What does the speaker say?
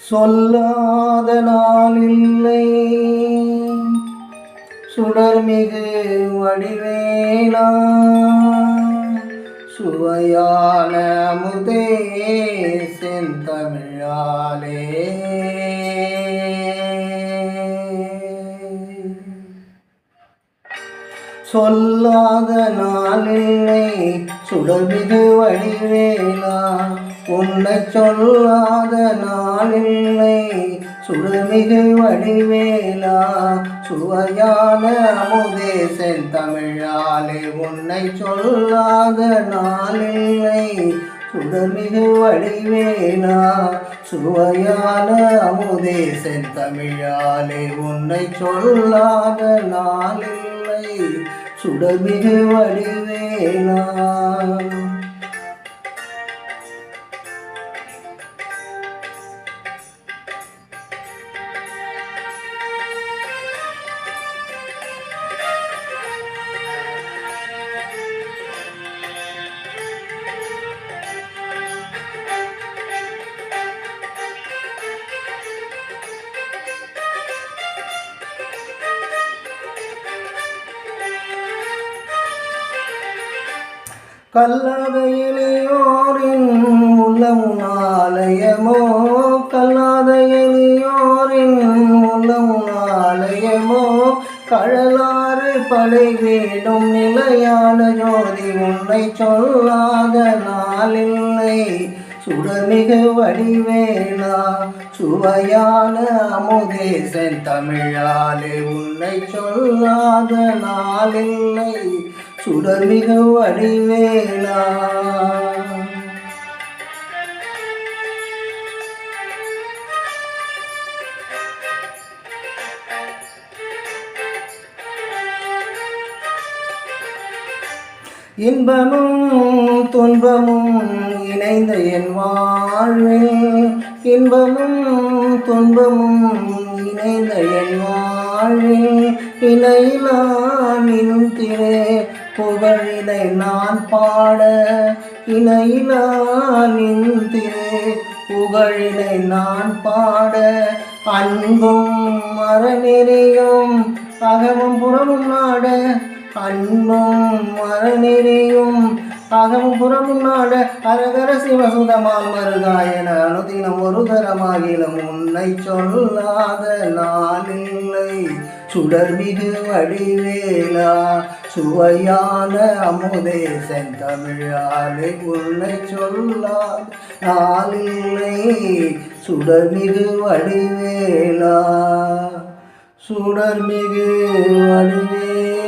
சொல்லாத நாளில்லை சுடர்மிகு வடிவேலா சுவையான முதே செந்தமிழாலே சொல்லாத நாளில்லை சுடர்மிகு வடிவேலா உன்னை சொல்லாத நாளில்லை சுடர்மிகு வடிவேலா சுவையான அமுதே செந்தமிழாலே உன்னை சொல்லாத நாளில்லை சுடர்மிகு வடிவேலா சுவையான அமுதே செந்தமிழாலே உன்னை சொல்லாத நாளில்லை சுடர்மிகு வடிவேலா கல்லாத எளியோரின் உள்ளமுனாலயமோ கல்லாத எளியோரின் உள்ளமுனாலயமோ கழலாறு படை வேடும் நிலையான ஜோதி உன்னை சொல்லாத நாளில்லை சுடர்மிகு வடிவேலா சுவையான அமுதே செந்தமிழாலே உன்னை சொல்லாத நாளில்லை சுடர்மிகு வடிவேலா இன்பமும் துன்பமும் இணைந்த என் வாழ்வில் இன்பமும் துன்பமும் இணைந்த என் வாழ்வில் இணையிலா நின் திரே புகழினை நான் பாட இணையிலா நின் திரே புகழினை நான் பாட அன்பும் மரநெறியும் அகமும் புறமும் நாட அன்பும் மரநெறியும் அகமும் புறமும் நாட அரகர சிவசுதமால் மருகாயன அனுதினம் ஒரு தரமாகிலும் உன்னை சொல்லாத நாளில்லை சுடர்மிகு வடிவேலா சுவையான அமுதே செந்தமிழாலே உன்னை சொல்லாத நாளில்லை சுடர்மிகு வடிவேலா சுடர்மிகு வடிவேலா